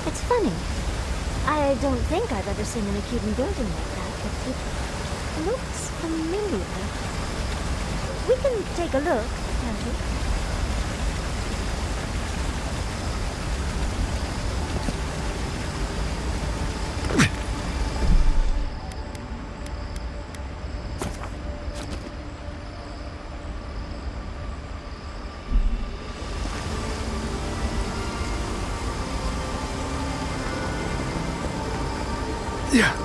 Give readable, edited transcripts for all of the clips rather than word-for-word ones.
It's funny. I don't think I've ever seen an Akutan building like that, but it looks familiar. We can take a look, can't we? Yeah.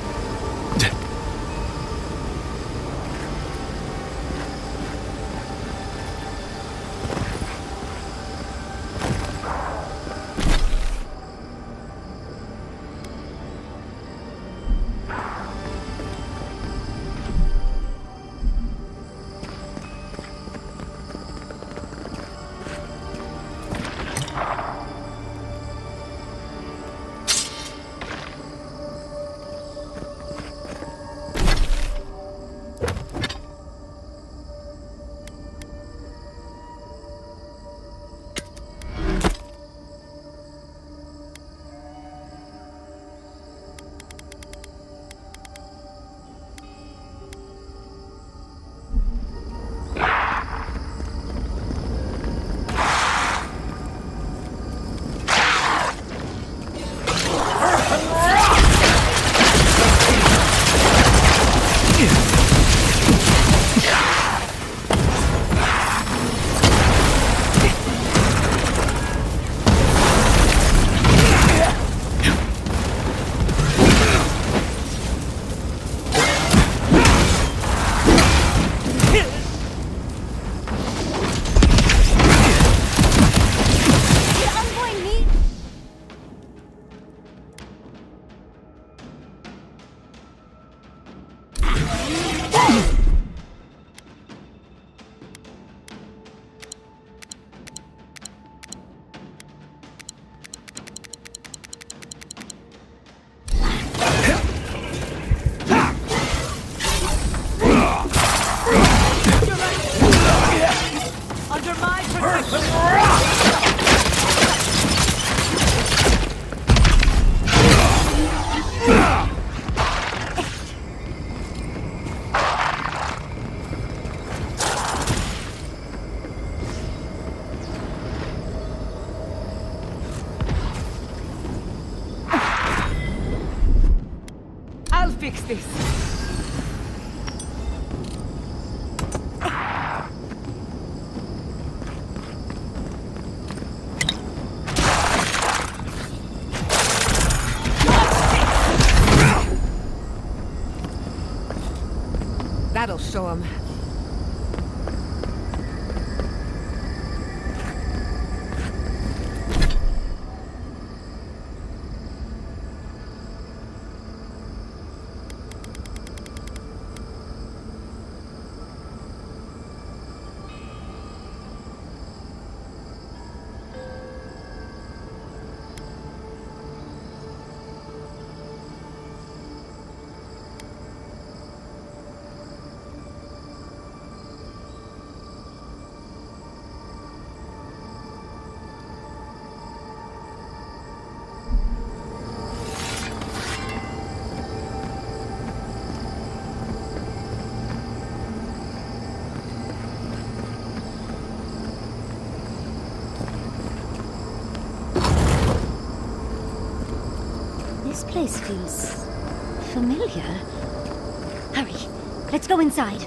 Fix this. That'll show him. place feels familiar. Hurry, let's go inside.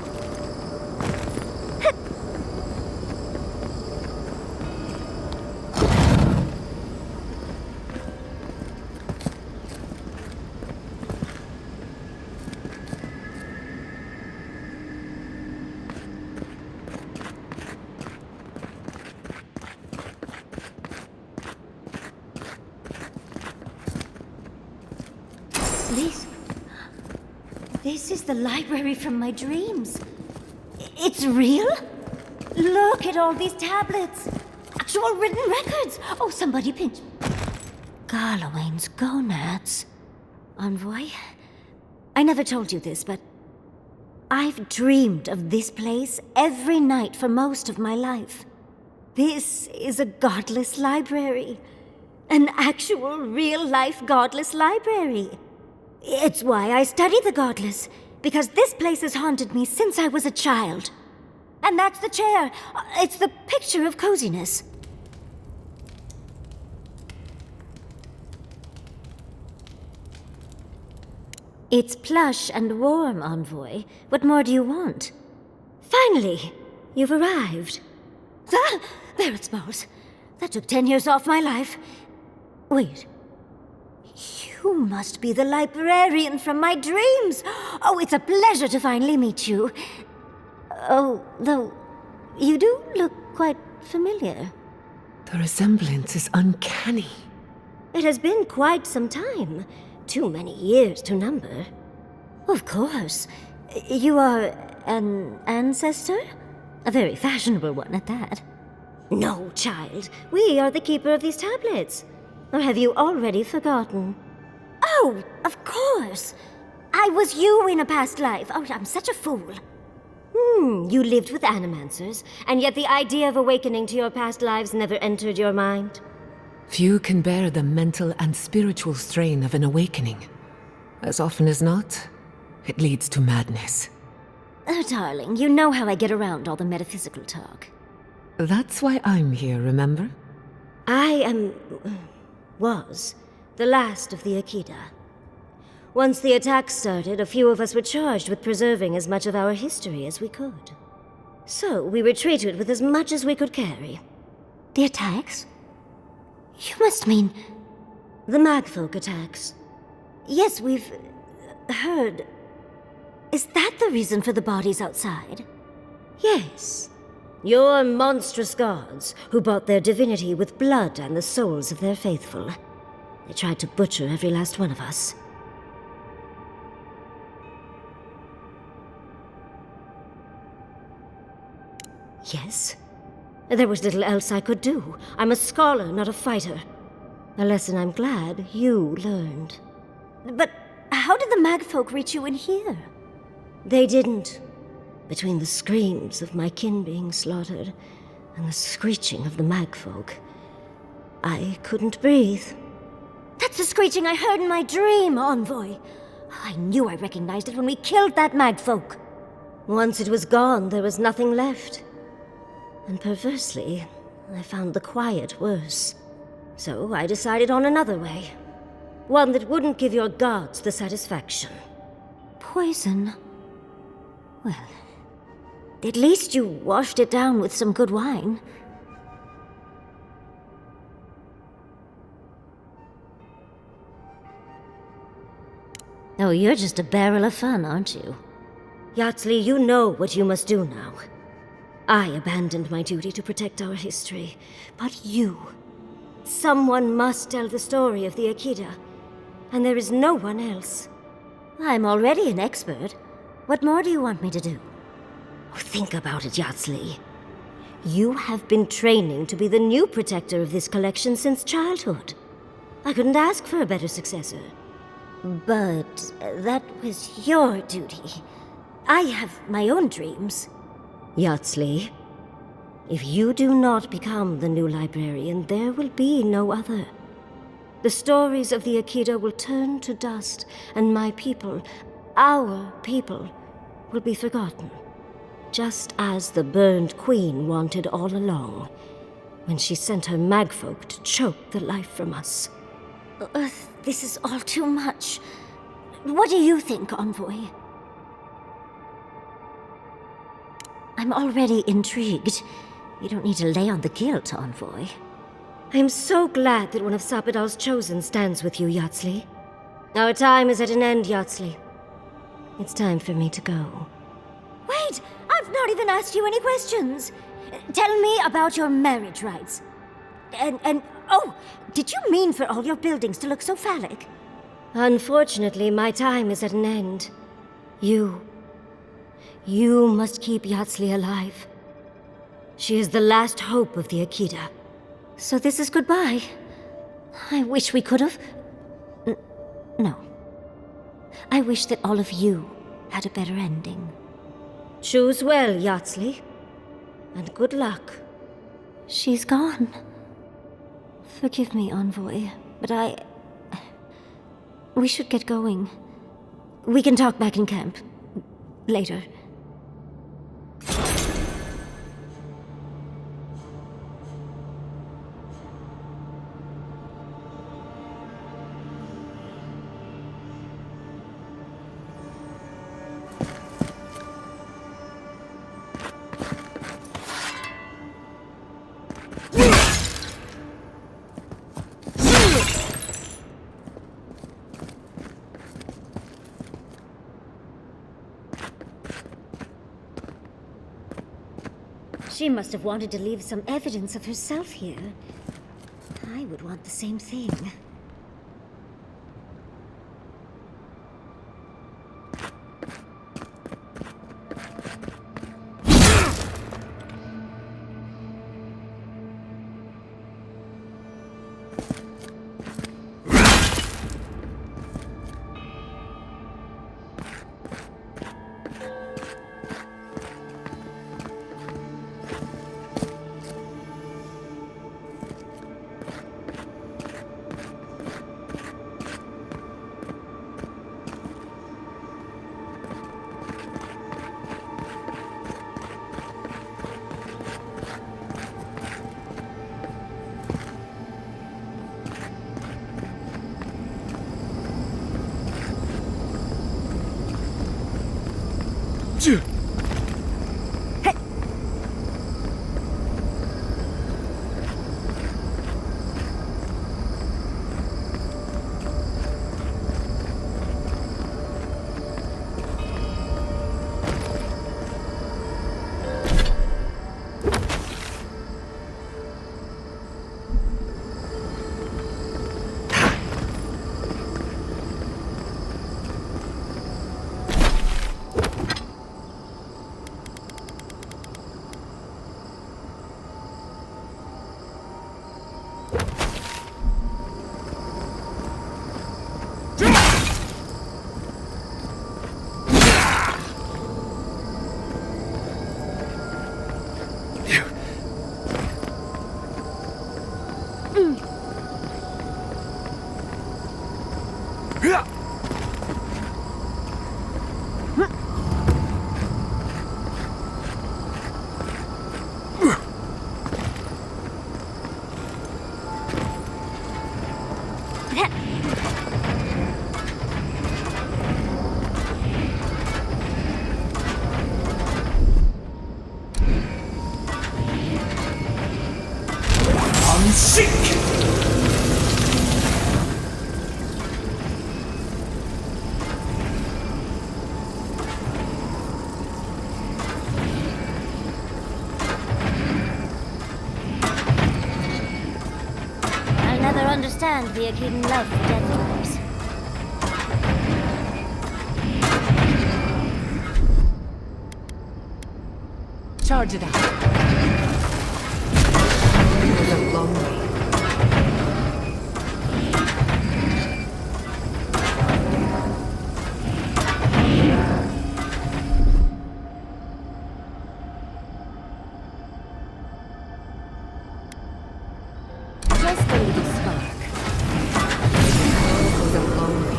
This is the library from my dreams. It's real? Look at all these tablets. Actual written records. Oh, somebody pinch. Garlawain's gonads. Envoy, I never told you this, but I've dreamed of this place every night for most of my life. This is a godless library. An actual, real-life godless library. It's why I study the godless, because this place has haunted me since I was a child. And that's the chair. It's the picture of coziness. It's plush and warm, Envoy. What more do you want? Finally, you've arrived. Ah, there it smells. That took 10 years off my life. Wait. You must be the librarian from my dreams. Oh, it's a pleasure to finally meet you. Oh, though, you do look quite familiar. The resemblance is uncanny. It has been quite some time. Too many years to number. Of course. You are an ancestor? A very fashionable one at that. No, child. We are the keeper of these tablets. Or have you already forgotten? Oh, of course. I was you in a past life. Oh, I'm such a fool. You lived with animancers, and yet the idea of awakening to your past lives never entered your mind. Few can bear the mental and spiritual strain of an awakening. As often as not, it leads to madness. Oh, darling, you know how I get around all the metaphysical talk. That's why I'm here, remember? I was the last of the Akita. Once the attack started, a few of us were charged with preserving as much of our history as we could. So we retreated with as much as we could carry. The attacks? You must mean the Magfolk attacks. Yes, we've heard. Is that the reason for the bodies outside? Yes. Your monstrous gods, who bought their divinity with blood and the souls of their faithful. They tried to butcher every last one of us. Yes. There was little else I could do. I'm a scholar, not a fighter. A lesson I'm glad you learned. But how did the Magfolk reach you in here? They didn't. Between the screams of my kin being slaughtered and the screeching of the Magfolk, I couldn't breathe. That's the screeching I heard in my dream, Envoy. I knew I recognized it when we killed that Magfolk. Once it was gone, there was nothing left. And perversely, I found the quiet worse. So I decided on another way. One that wouldn't give your gods the satisfaction. Poison? Well, at least you washed it down with some good wine. Oh, you're just a barrel of fun, aren't you? Yatsley, you know what you must do now. I abandoned my duty to protect our history, but you... Someone must tell the story of the Akita, and there is no one else. I'm already an expert. What more do you want me to do? Think about it, Yatsley. You have been training to be the new protector of this collection since childhood. I couldn't ask for a better successor. But that was your duty. I have my own dreams. Yatsley, if you do not become the new librarian, there will be no other. The stories of the Akita will turn to dust, and my people, our people, will be forgotten. Just as the burned queen wanted all along, when she sent her magfolk to choke the life from us. This is all too much. What do you think, Envoy? I'm already intrigued. You don't need to lay on the guilt, Envoy. I am so glad that one of Sapidal's chosen stands with you, Yatsley. Our time is at an end, Yatsley. It's time for me to go. Wait! I've not even asked you any questions! Tell me about your marriage rights. Oh, did you mean for all your buildings to look so phallic? Unfortunately, my time is at an end. You must keep Yatsley alive. She is the last hope of the Akita. So this is goodbye. I wish we could have... No. I wish that all of you had a better ending. Choose well, Yatsley. And good luck. She's gone. Forgive me, Envoy, but we should get going. We can talk back in camp. Later. She must have wanted to leave some evidence of herself here. I would want the same thing. Understand the Akedan love for death traps. Charge it up. It was a long way. Just a little spark. It was a long way.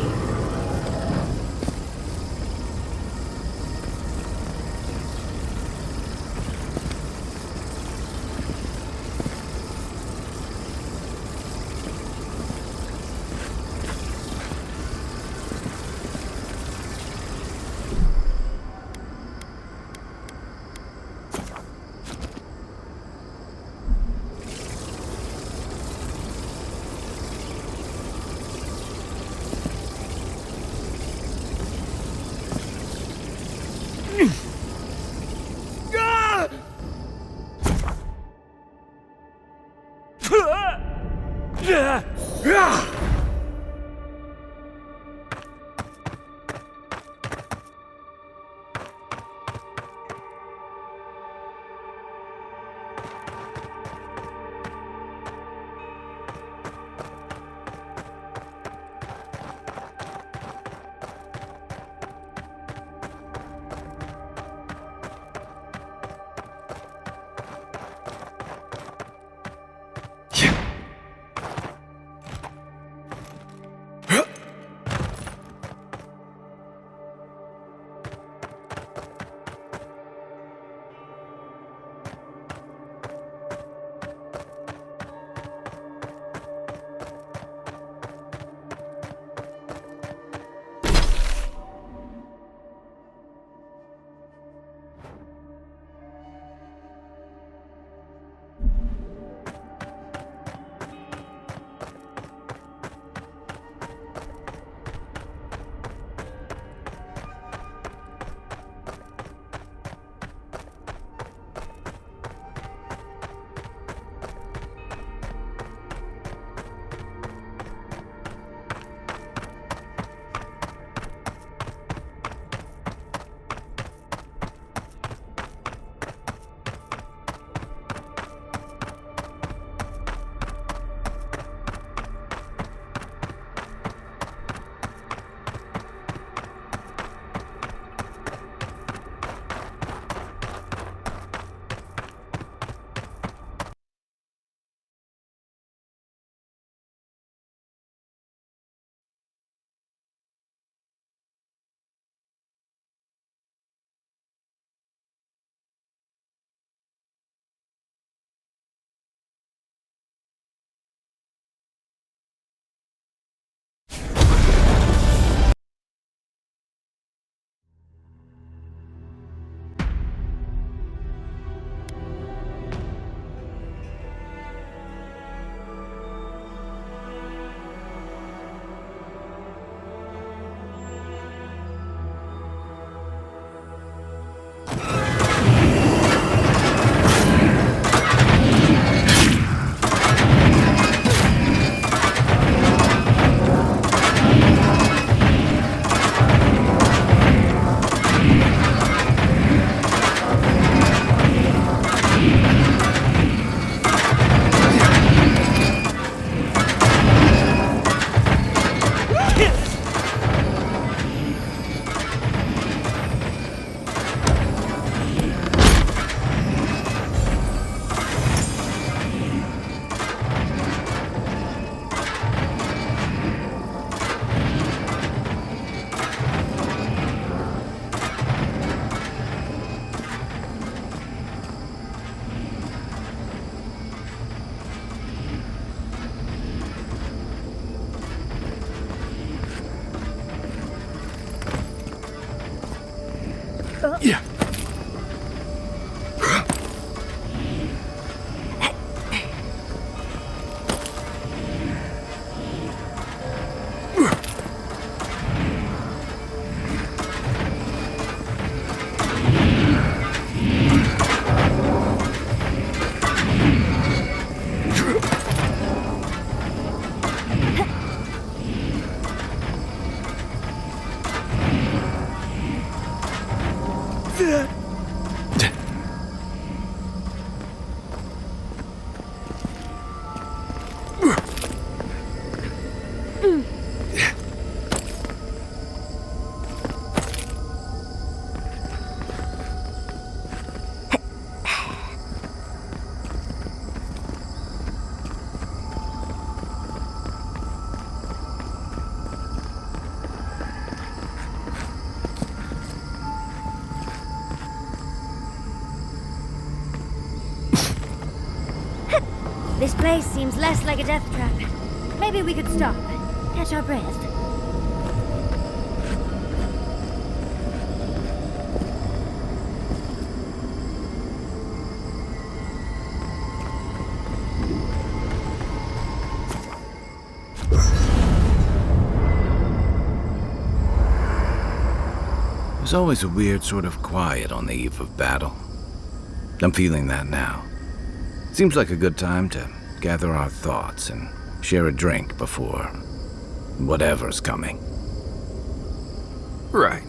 Yeah. This place seems less like a death trap. Maybe we could stop, catch our breath. There's always a weird sort of quiet on the eve of battle. I'm feeling that now. Seems like a good time to gather our thoughts and share a drink before whatever's coming. Right.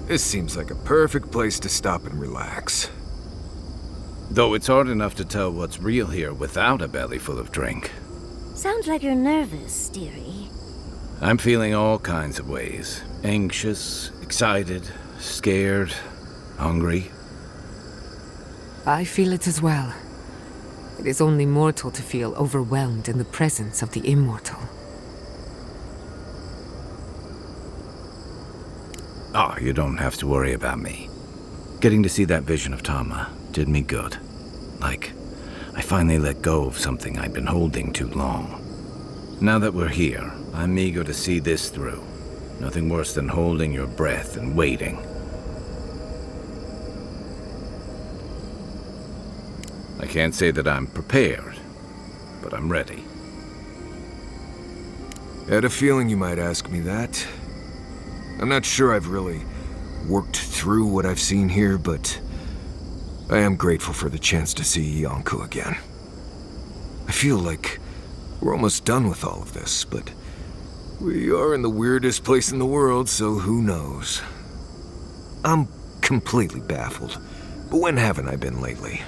This seems like a perfect place to stop and relax. Though it's hard enough to tell what's real here without a belly full of drink. Sounds like you're nervous, dearie. I'm feeling all kinds of ways. Anxious, excited, scared, hungry. I feel it as well. It is only mortal to feel overwhelmed in the presence of the immortal. Oh, you don't have to worry about me. Getting to see that vision of Tama did me good. Like, I finally let go of something I'd been holding too long. Now that we're here, I'm eager to see this through. Nothing worse than holding your breath and waiting. I can't say that I'm prepared, but I'm ready. Had a feeling you might ask me that. I'm not sure I've really worked through what I've seen here, but I am grateful for the chance to see Yonko again. I feel like we're almost done with all of this, but we are in the weirdest place in the world, so who knows? I'm completely baffled, but when haven't I been lately?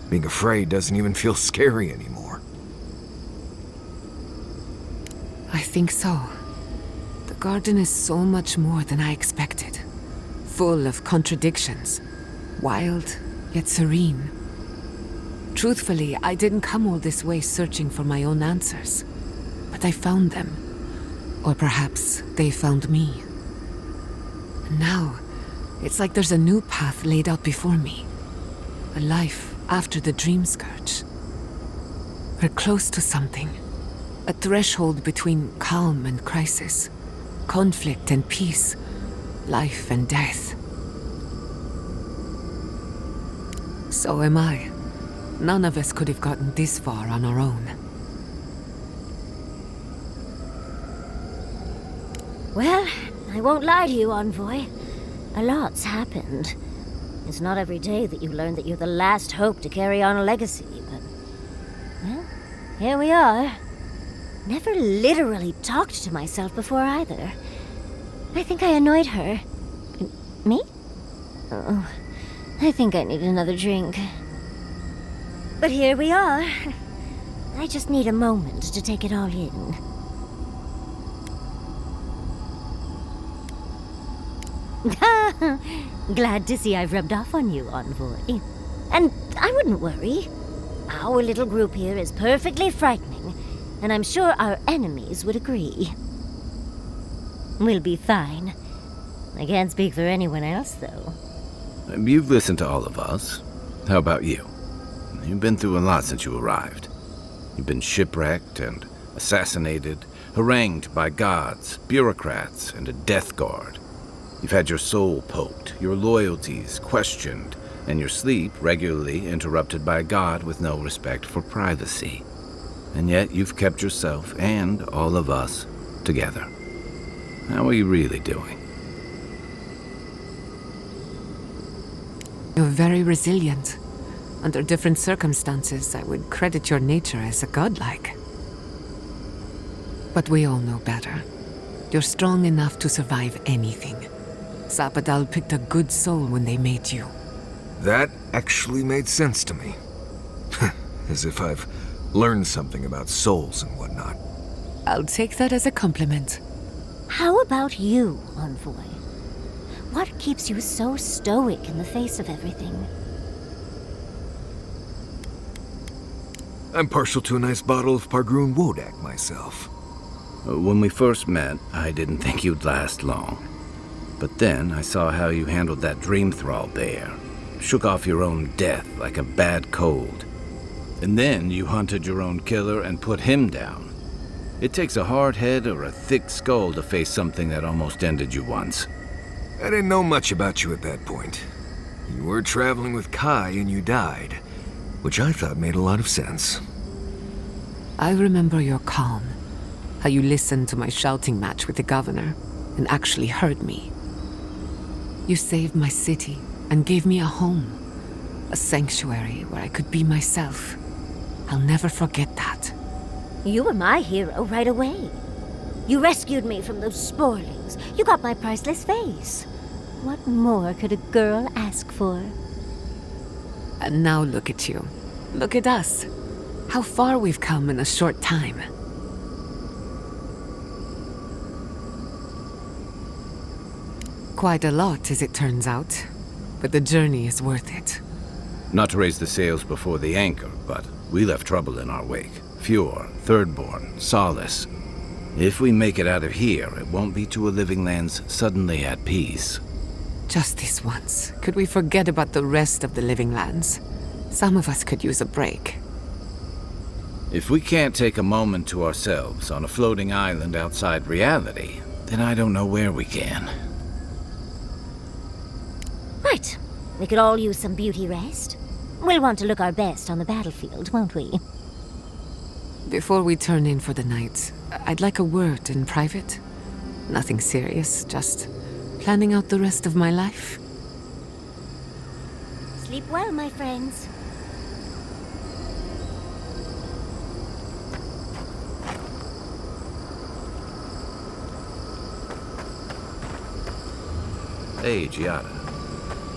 Being afraid doesn't even feel scary anymore. I think so. The garden is so much more than I expected. Full of contradictions. Wild, yet serene. Truthfully, I didn't come all this way searching for my own answers. But I found them. Or perhaps they found me. And now, it's like there's a new path laid out before me. A life after the dream scourge. We're close to something. A threshold between calm and crisis. Conflict and peace. Life and death. So am I. None of us could have gotten this far on our own. Well, I won't lie to you, Envoy. A lot's happened. It's not every day that you learn that you're the last hope to carry on a legacy, but... well, here we are. Never literally talked to myself before either. I think I annoyed her. Me? Oh, I think I need another drink. But here we are. I just need a moment to take it all in. Glad to see I've rubbed off on you, Envoy. And I wouldn't worry. Our little group here is perfectly frightening, and I'm sure our enemies would agree. We'll be fine. I can't speak for anyone else, though. You've listened to all of us. How about you? You've been through a lot since you arrived. You've been shipwrecked and assassinated, harangued by gods, bureaucrats, and a death guard. You've had your soul poked, your loyalties questioned, and your sleep regularly interrupted by a god with no respect for privacy. And yet you've kept yourself and all of us together. How are you really doing? You're very resilient. Under different circumstances, I would credit your nature as a godlike. But we all know better. You're strong enough to survive anything. Zapadal picked a good soul when they made you. That actually made sense to me. As if I've learned something about souls and whatnot. I'll take that as a compliment. How about you, Envoy? What keeps you so stoic in the face of everything? I'm partial to a nice bottle of Pargroon Wodak myself. When we first met, I didn't think you'd last long. But then I saw how you handled that dream thrall bear. Shook off your own death like a bad cold. And then you hunted your own killer and put him down. It takes a hard head or a thick skull to face something that almost ended you once. I didn't know much about you at that point. You were traveling with Kai and you died, which I thought made a lot of sense. I remember your calm. How you listened to my shouting match with the governor and actually heard me. You saved my city and gave me a home. A sanctuary where I could be myself. I'll never forget that. You were my hero right away. You rescued me from those sporlings. You got my priceless face. What more could a girl ask for? And now look at you. Look at us. How far we've come in a short time. Quite a lot, as it turns out. But the journey is worth it. Not to raise the sails before the anchor, but we left trouble in our wake. Fjord, Thirdborn, Solace. If we make it out of here, it won't be to a living lands suddenly at peace. Just this once. Could we forget about the rest of the living lands? Some of us could use a break. If we can't take a moment to ourselves on a floating island outside reality, then I don't know where we can. Right. We could all use some beauty rest. We'll want to look our best on the battlefield, won't we? Before we turn in for the night, I'd like a word in private. Nothing serious, just planning out the rest of my life. Sleep well, my friends. Hey, Giada.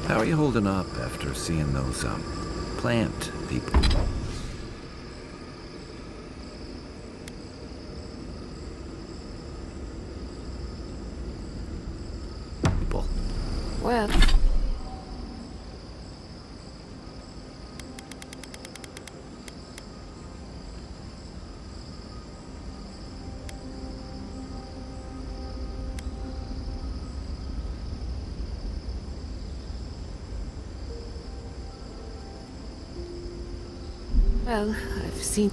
How are you holding up after seeing those, plant people? Well... Well, I've seen...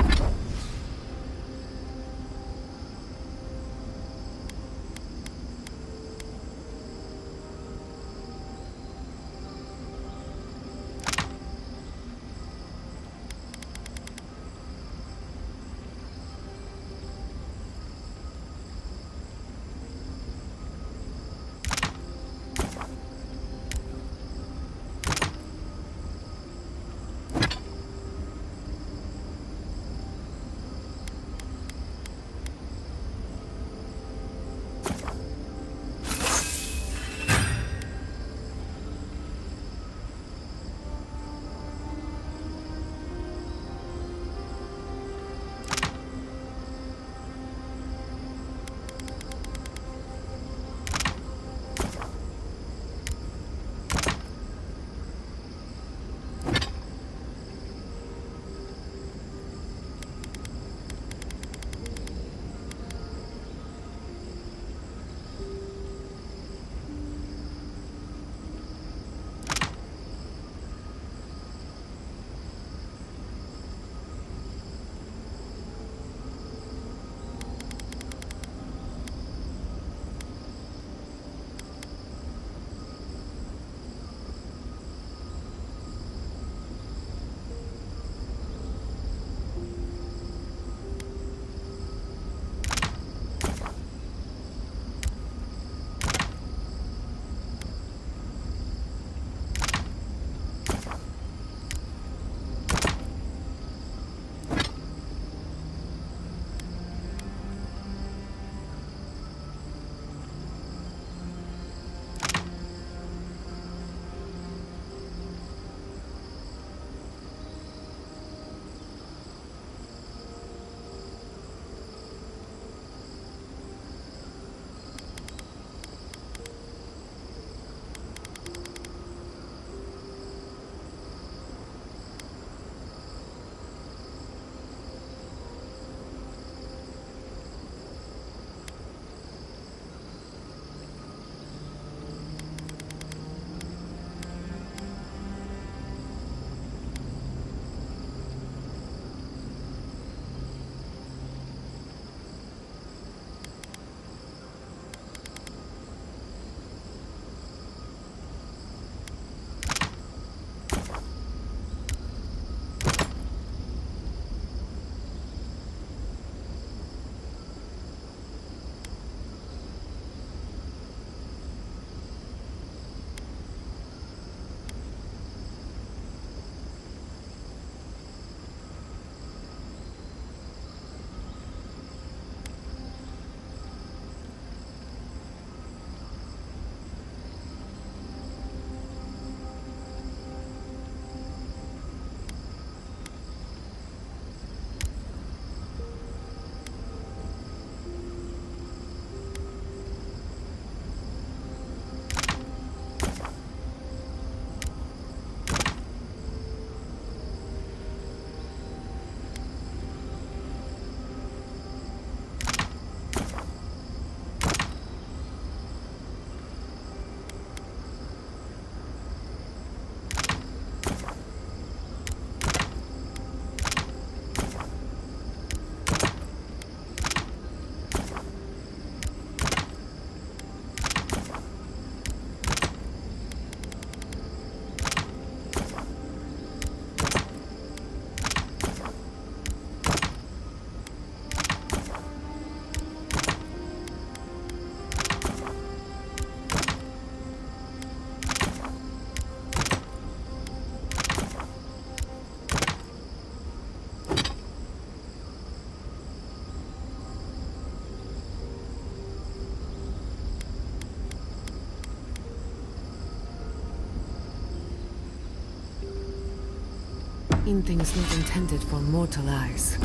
In things not intended for mortal eyes.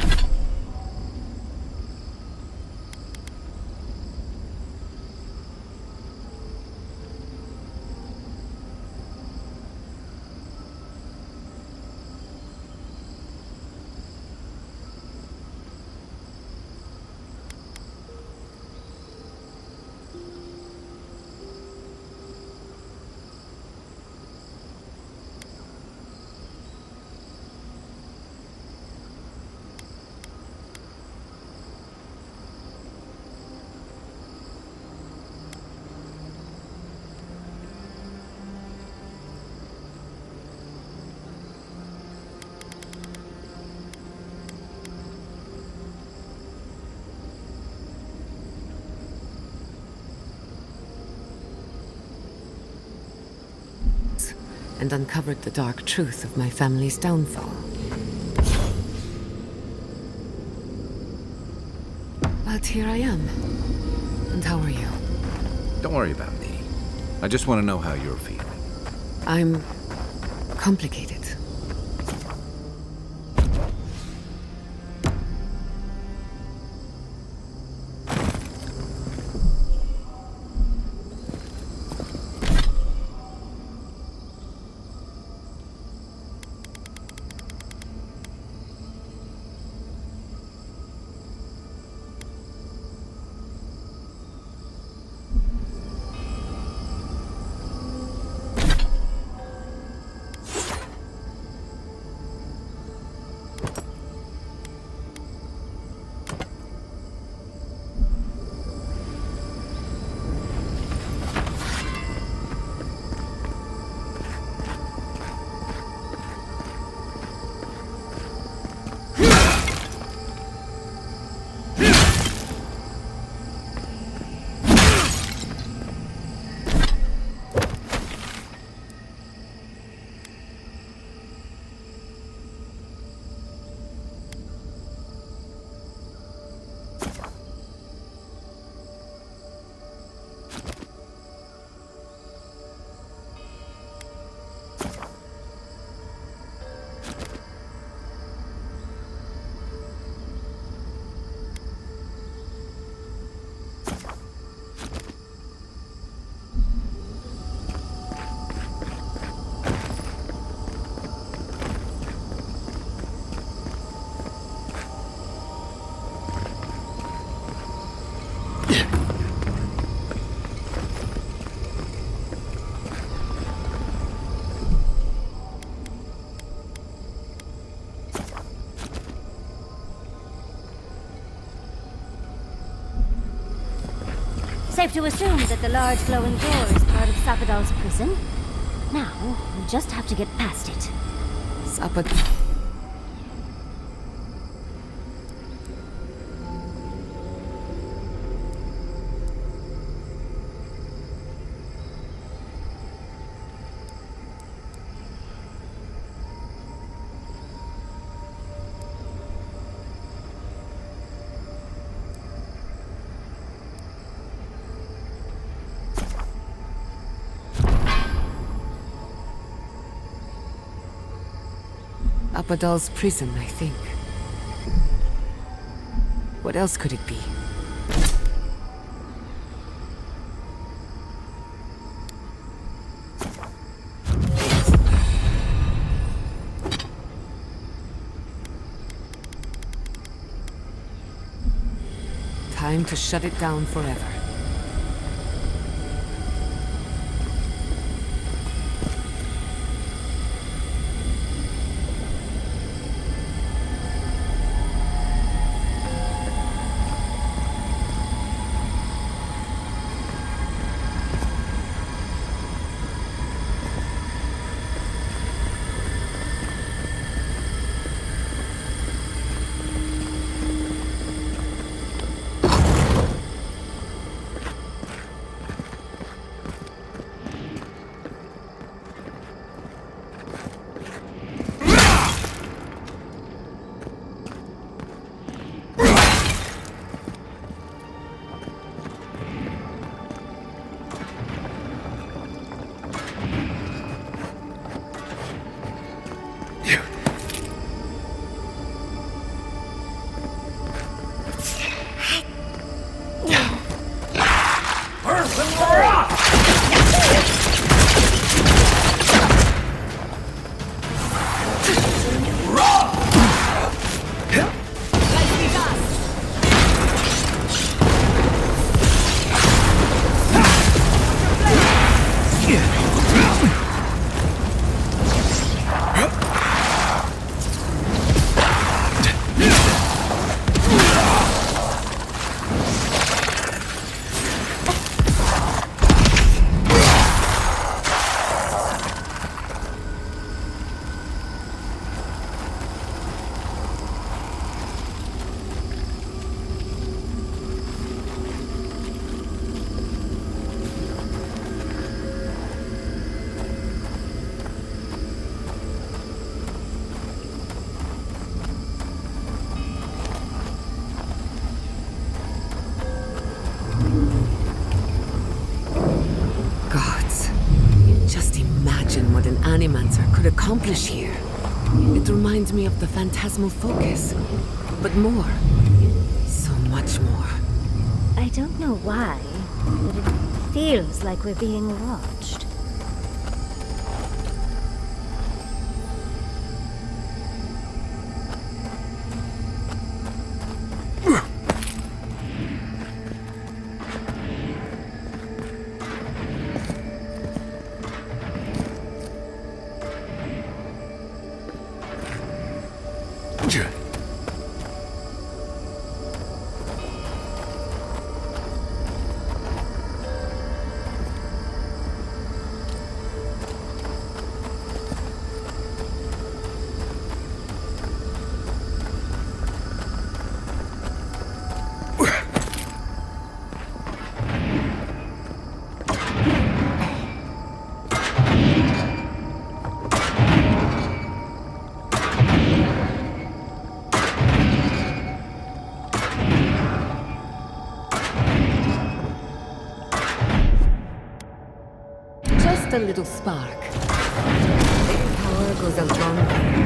And uncovered the dark truth of my family's downfall. But here I am. And how are you? Don't worry about me. I just want to know how you're feeling. I'm complicated. Safe to assume that the large glowing door is part of Sapadal's prison. Now, we just have to get past it. Apadal's prison, I think. What else could it be? Time to shut it down forever. Gods. Just imagine what an Animancer could accomplish here. It reminds me of the phantasmal focus. But more. So much more. I don't know why, but it feels like we're being watched. Just a little spark. Their power goes a long way.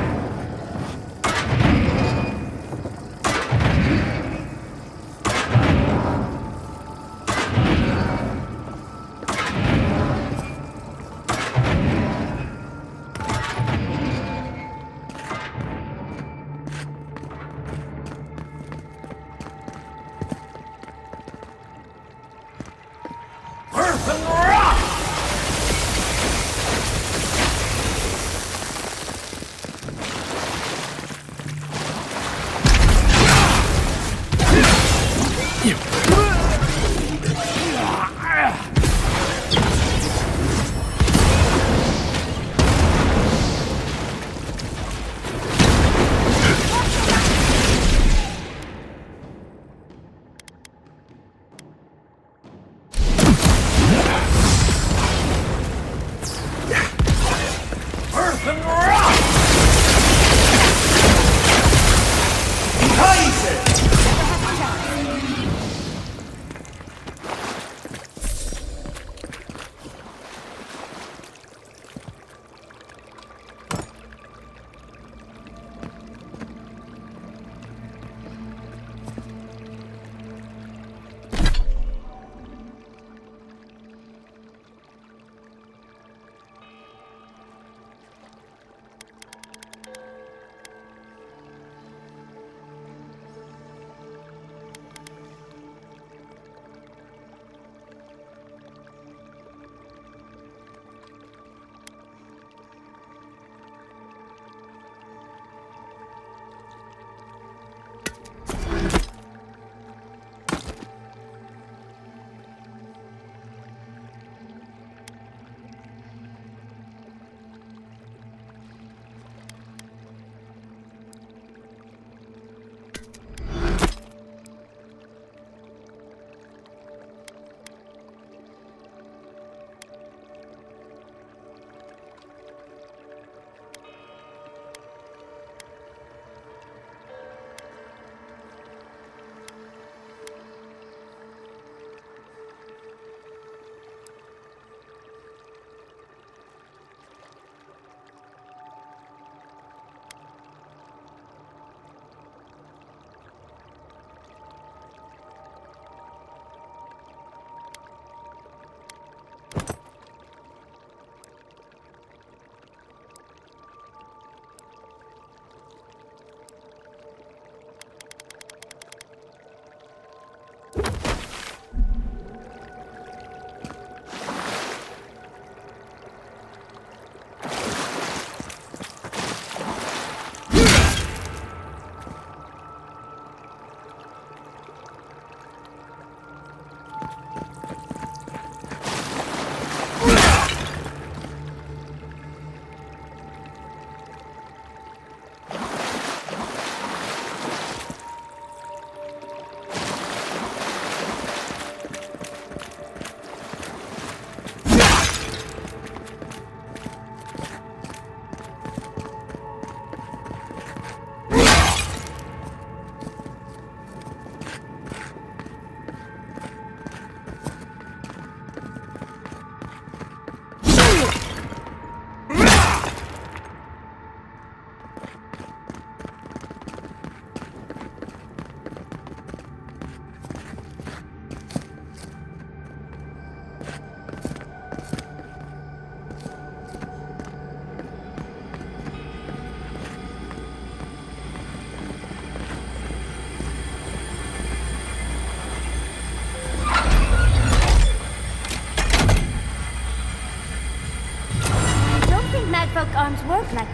folk arms work like...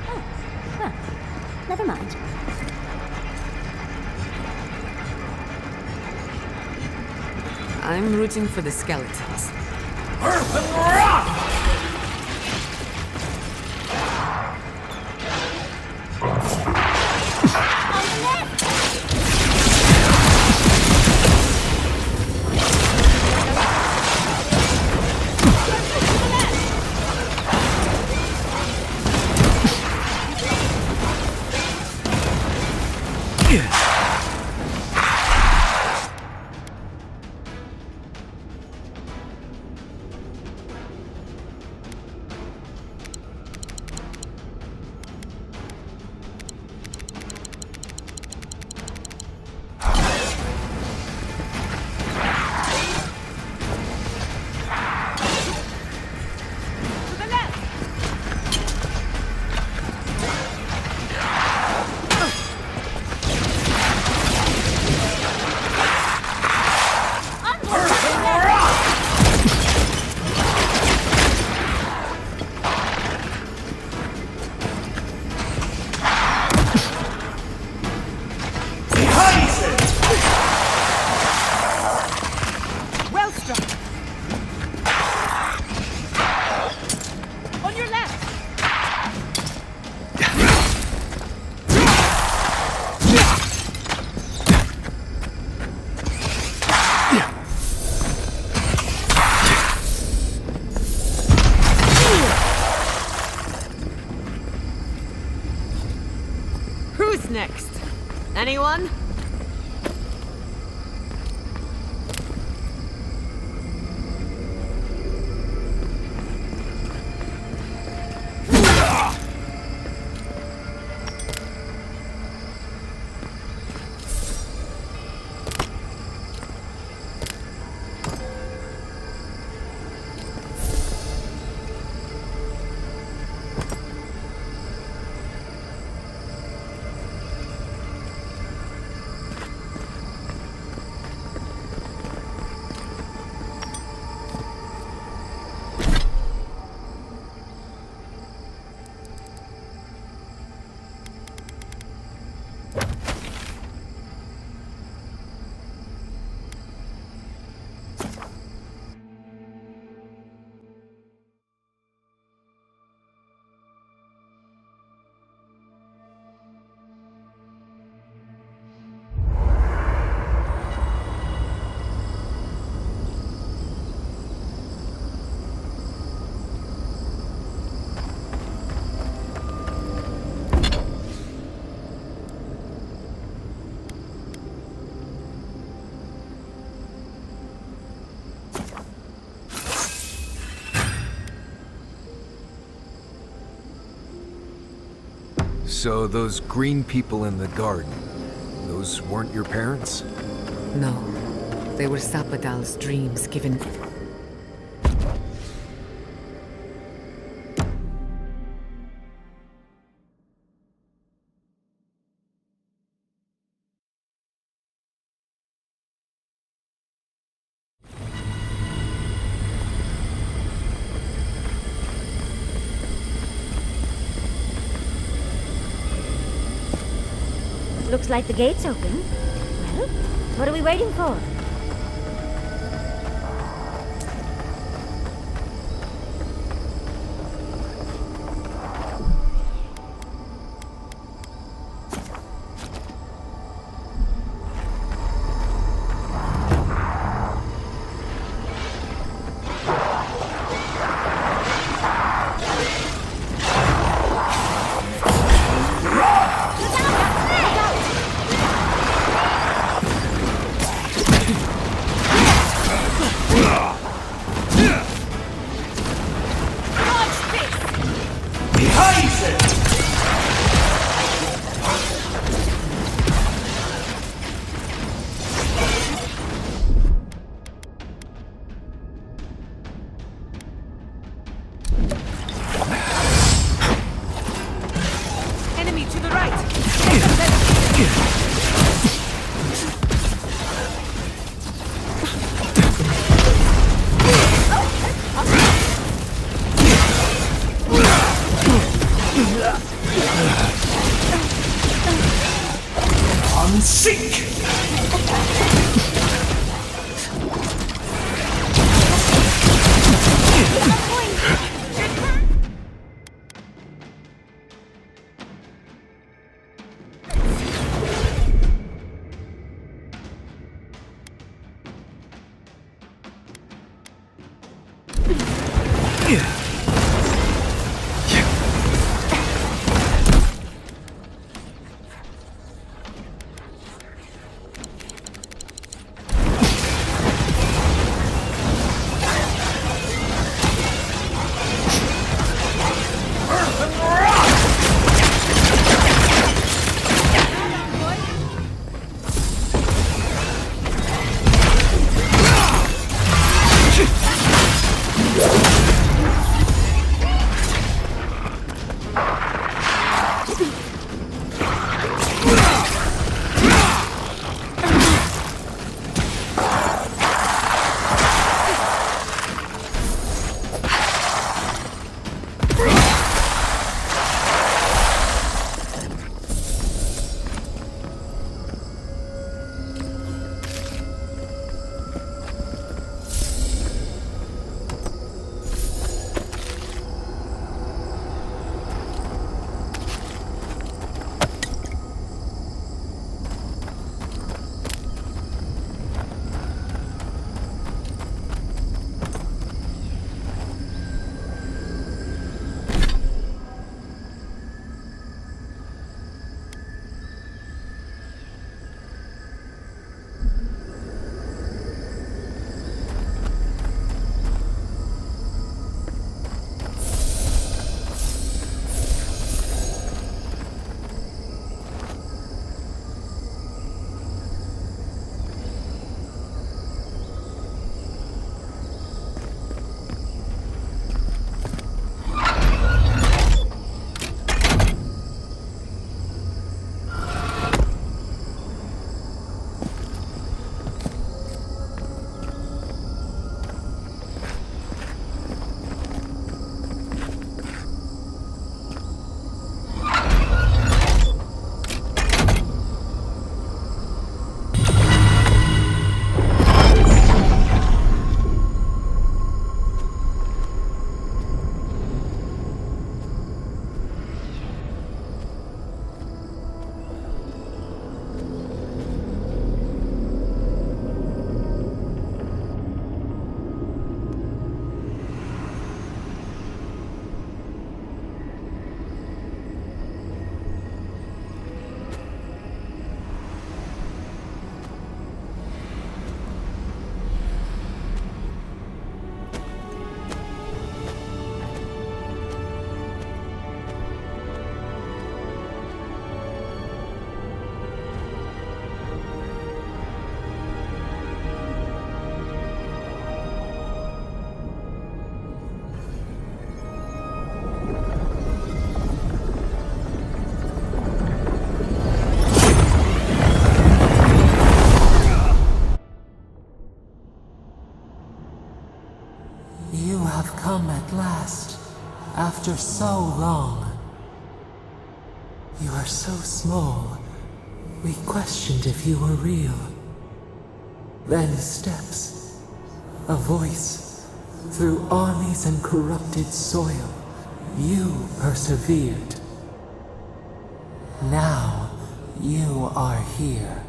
Oh, well, never mind. I'm rooting for the skeletons. Earth and rock! Who's next? Anyone? So those green people in the garden, those weren't your parents? No. They were Sapadal's dreams given... Looks like the gate's open. Well, what are we waiting for? Seek! After so long. You are so small. We questioned if you were real. Then steps. A voice. Through armies and corrupted soil, you persevered. Now, you are here.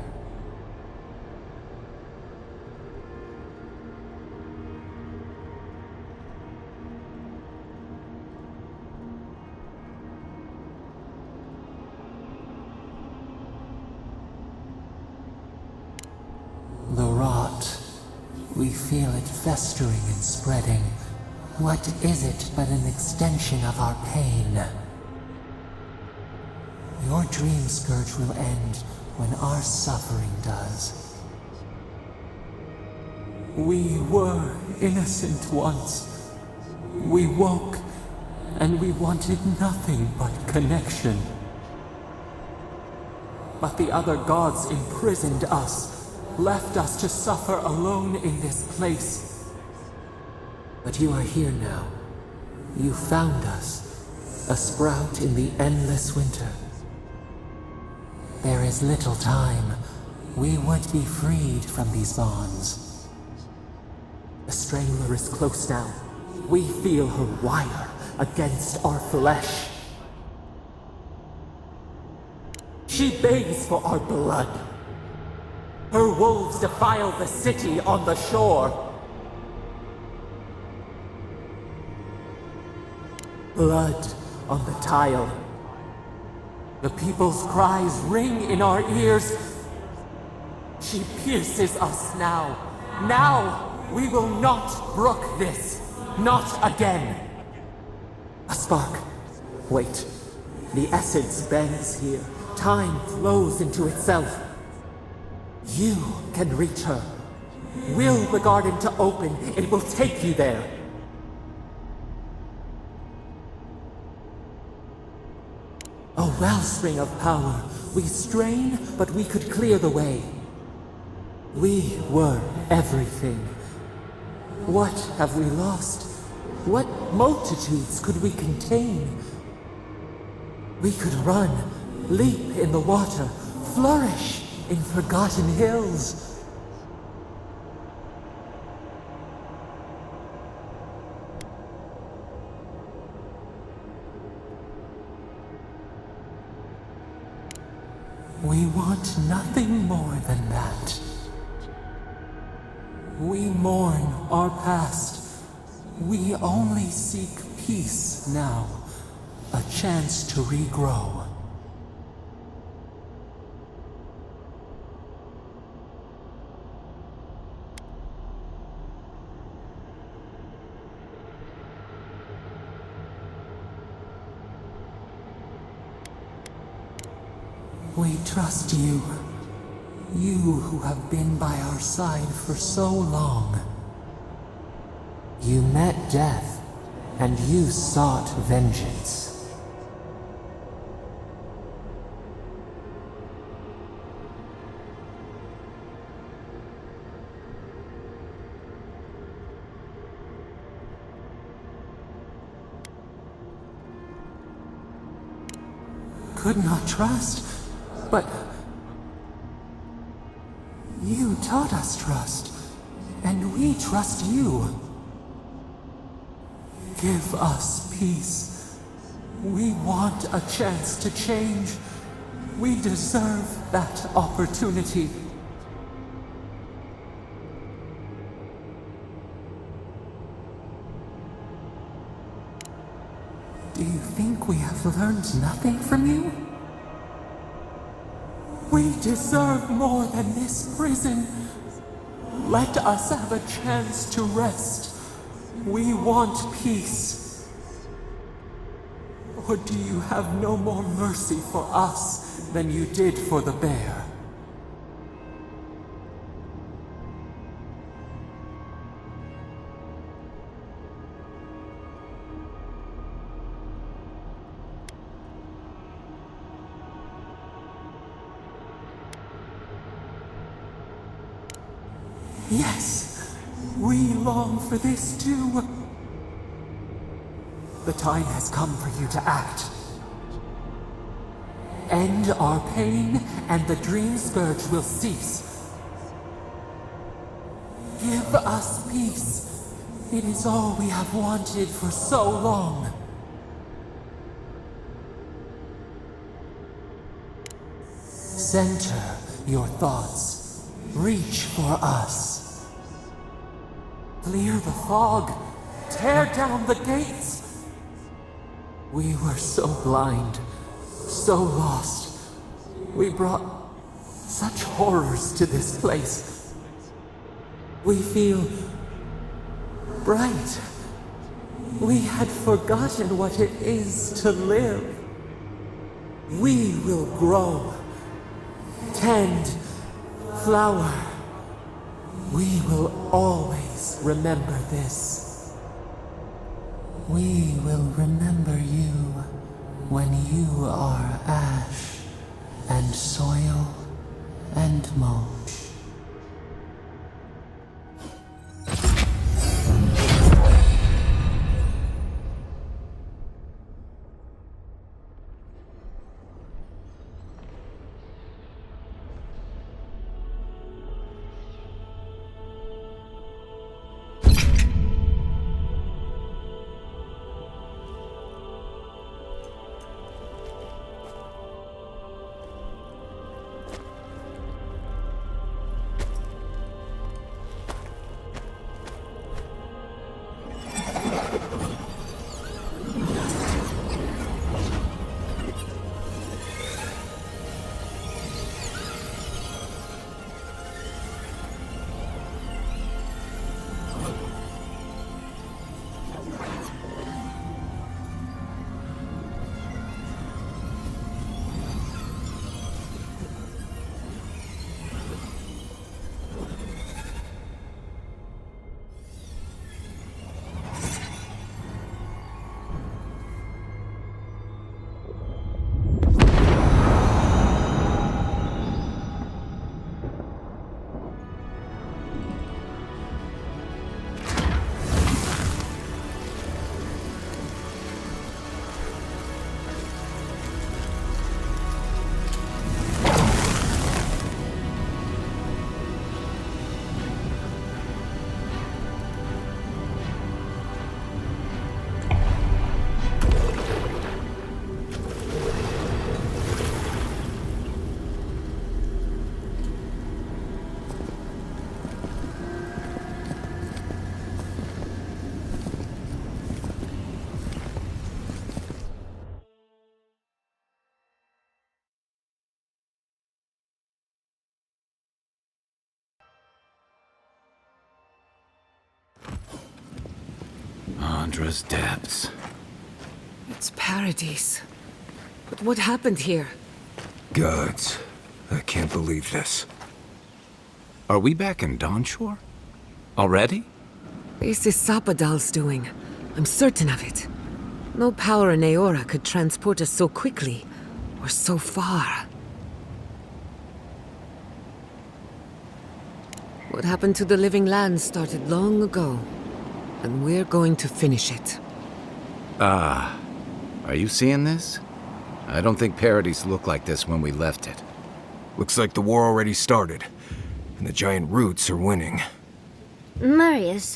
The rot. We feel it festering and spreading. What is it but an extension of our pain? Your dream scourge will end when our suffering does. We were innocent once. We woke, and we wanted nothing but connection. But the other gods imprisoned us, left us to suffer alone in this place. But you are here now. You found us, a sprout in the endless winter. There is little time. We would be freed from these bonds. The Strangler is close now. We feel her wire against our flesh. She begs for our blood. Her wolves defile the city on the shore. Blood on the tile. The people's cries ring in our ears. She pierces us now. Now! We will not brook this. Not again. A spark. Wait. The essence bends here. Time flows into itself. You can reach her. Will the garden to open, it will take you there. A wellspring of power. We strain, but we could clear the way. We were everything. What have we lost? What multitudes could we contain? We could run, leap in the water, flourish in forgotten hills. We want nothing more than that. We mourn our past. We only seek peace now. A chance to regrow. We trust you. You who have been by our side for so long. You met death, and you sought vengeance. Could not trust, but you taught us trust, and we trust you. Give us peace. We want a chance to change. We deserve that opportunity. Do you think we have learned nothing from you? We deserve more than this prison. Let us have a chance to rest. We want peace. Or do you have no more mercy for us than you did for the bear? Yes, we long for this too. The time has come for you to act. End our pain, and the dream scourge will cease. Give us peace. It is all we have wanted for so long. Center your thoughts. Reach for us. Clear the fog. Tear down the gates. We were so blind, so lost. We brought such horrors to this place. We feel bright. We had forgotten what it is to live. We will grow, tend, flower. We will always remember this. We will remember you when you are ash and soil and mulch. Chandra's depths. It's paradise. But what happened here? Gods, I can't believe this. Are we back in Dawnshore? Already? This is Sapadal's doing. I'm certain of it. No power in Aora could transport us so quickly, or so far. What happened to the living land started long ago, and we're going to finish it. Are you seeing this? I don't think Paradise looked like this when we left it. Looks like the war already started, and the giant roots are winning. Marius,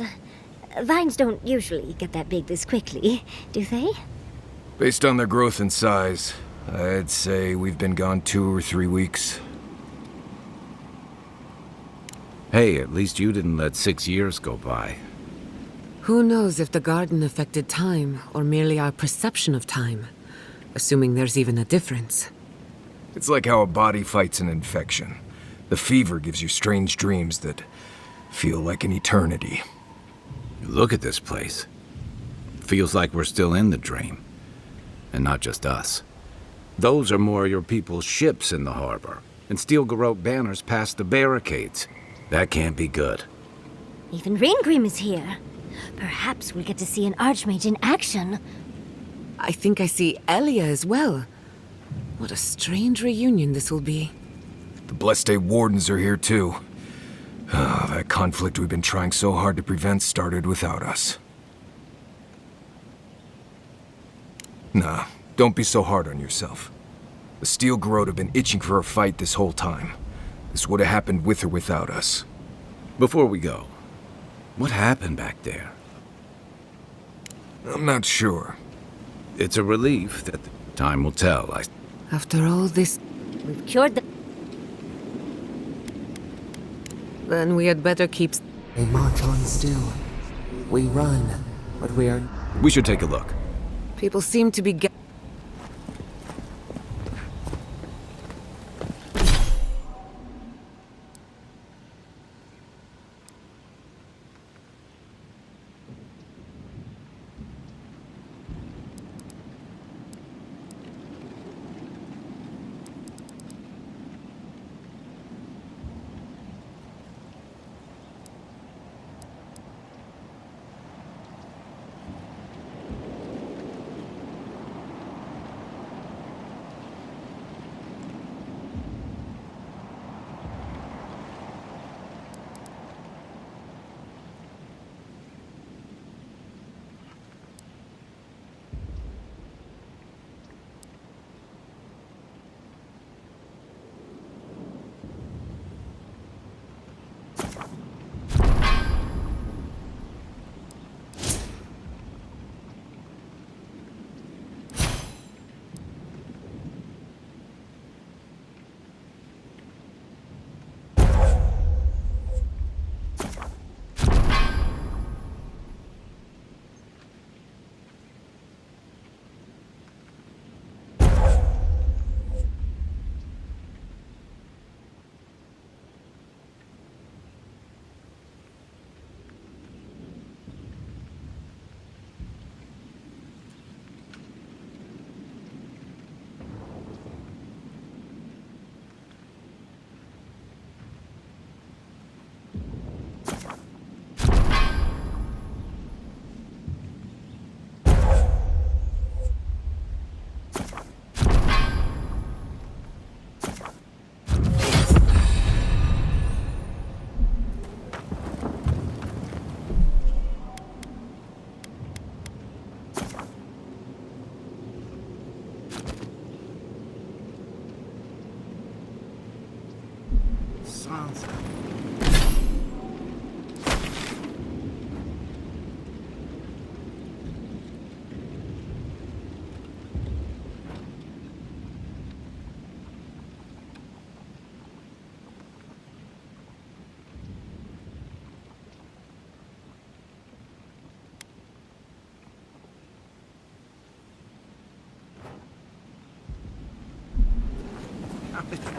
vines don't usually get that big this quickly, do they? Based on their growth and size, I'd say we've been gone 2 or 3 weeks. Hey, at least you didn't let 6 years go by. Who knows if the garden affected time, or merely our perception of time? Assuming there's even a difference. It's like how a body fights an infection. The fever gives you strange dreams that feel like an eternity. Look at this place. Feels like we're still in the dream. And not just us. Those are more your people's ships in the harbor, and steel garrote banners past the barricades. That can't be good. Even Ringrim is here. Perhaps we'll get to see an Archmage in action. I think I see Elia as well. What a strange reunion this will be. The Blessed Wardens are here too. That conflict we've been trying so hard to prevent started without us. Nah, don't be so hard on yourself. The Steel Garrote have been itching for a fight this whole time. This would have happened with or without us. Before we go, what happened back there? I'm not sure. It's a relief that time will tell. After all this, We've cured the... then we had better keep... We march on still. We run, but we are... We should take a look. People seem to be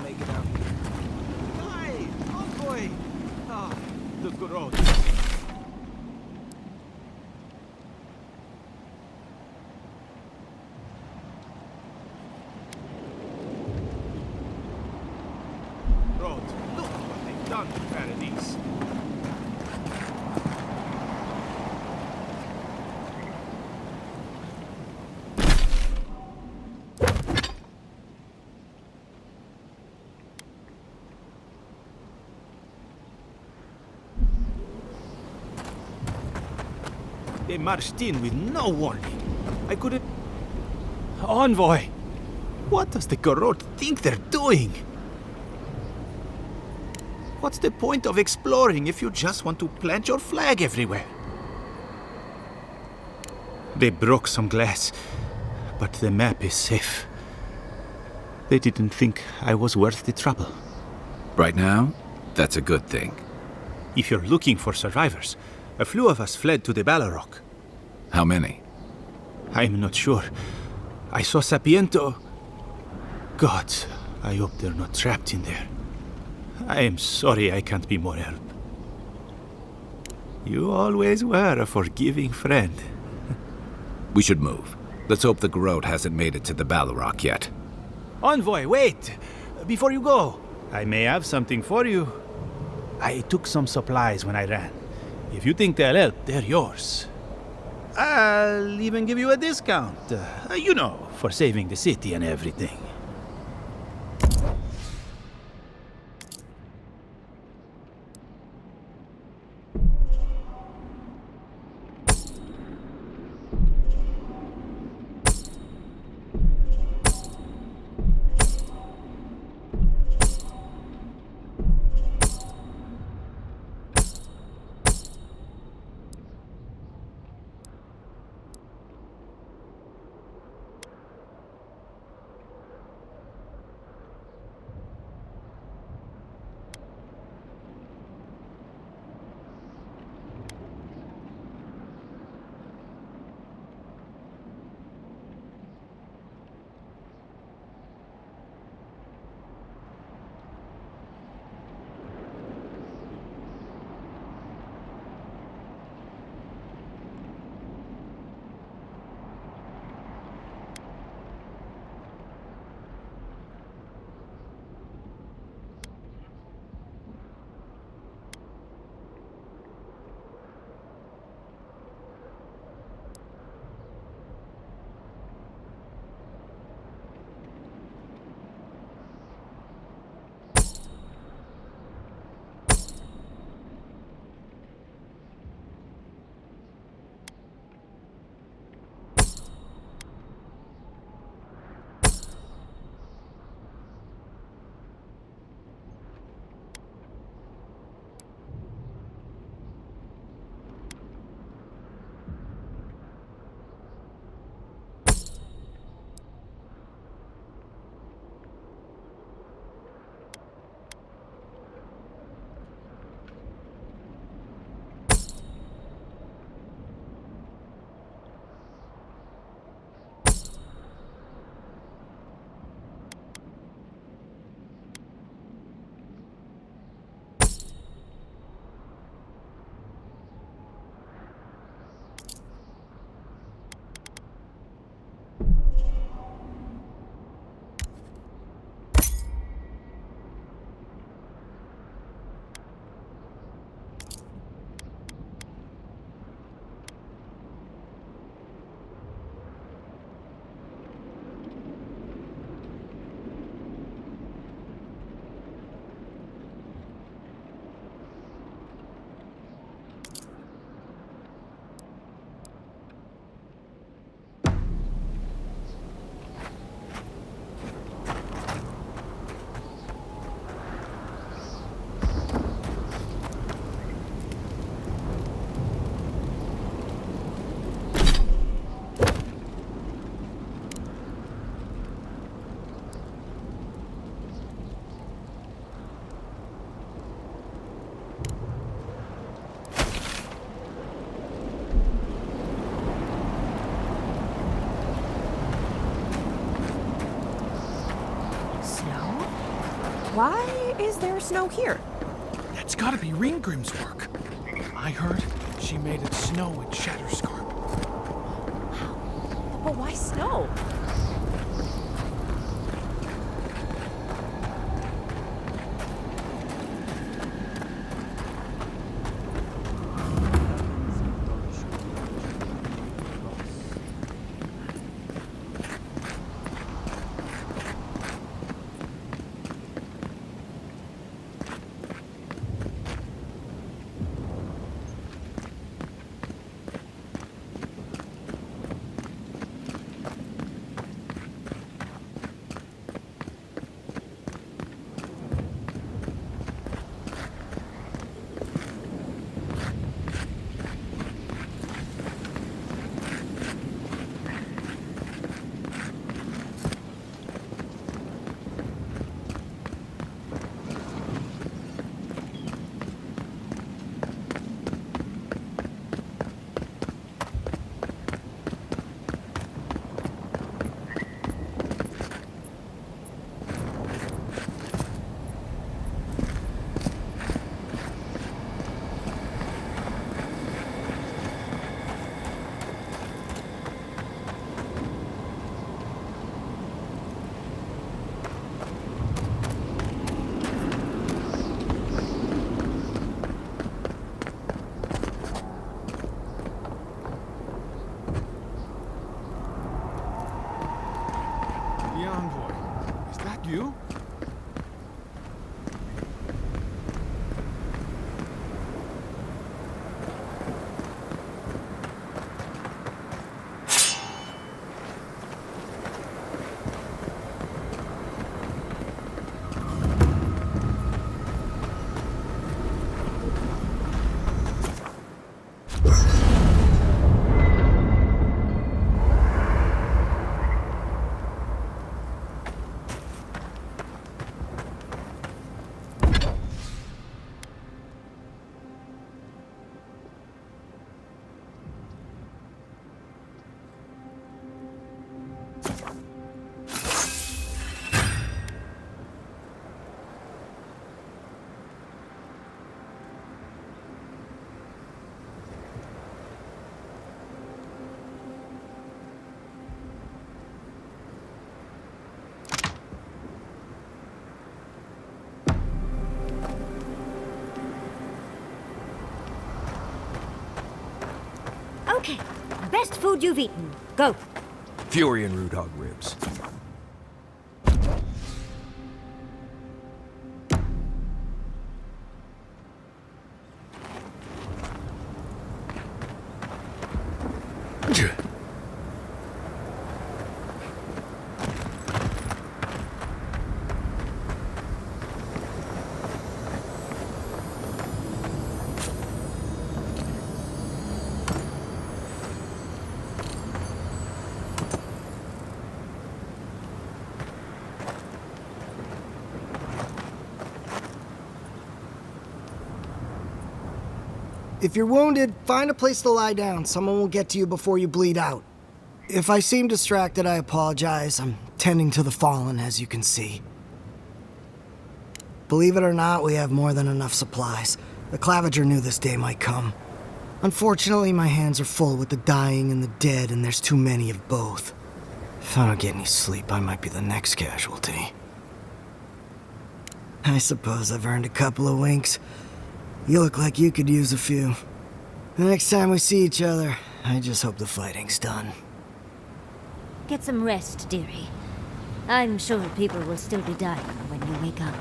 Make it out. Hi, Envoy! Ah, the Garrote. They marched in with no warning. I couldn't... Envoy! What does the Garrote think they're doing? What's the point of exploring if you just want to plant your flag everywhere? They broke some glass, but the map is safe. They didn't think I was worth the trouble. Right now, that's a good thing. If you're looking for survivors, a few of us fled to the Balrog. How many? I'm not sure. I saw Sapiento. God, I hope they're not trapped in there. I am sorry I can't be more help. You always were a forgiving friend. We should move. Let's hope the Garrote hasn't made it to the Balrog yet. Envoy, wait! Before you go, I may have something for you. I took some supplies when I ran. If you think they'll help, they're yours. I'll even give you a discount. You know, for saving the city and everything. Why is there snow here? That's gotta be Ringgrim's work. I heard she made it snow in Shatterscarp. But why snow? The envoy. Is that you? Okay, best food you've eaten. Go. Fury and root hog ribs. If you're wounded, find a place to lie down. Someone will get to you before you bleed out. If I seem distracted, I apologize. I'm tending to the fallen, as you can see. Believe it or not, we have more than enough supplies. The Clavager knew this day might come. Unfortunately, my hands are full with the dying and the dead, and there's too many of both. If I don't get any sleep, I might be the next casualty. I suppose I've earned a couple of winks. You look like you could use a few. The next time we see each other, I just hope the fighting's done. Get some rest, dearie. I'm sure people will still be dying when you wake up.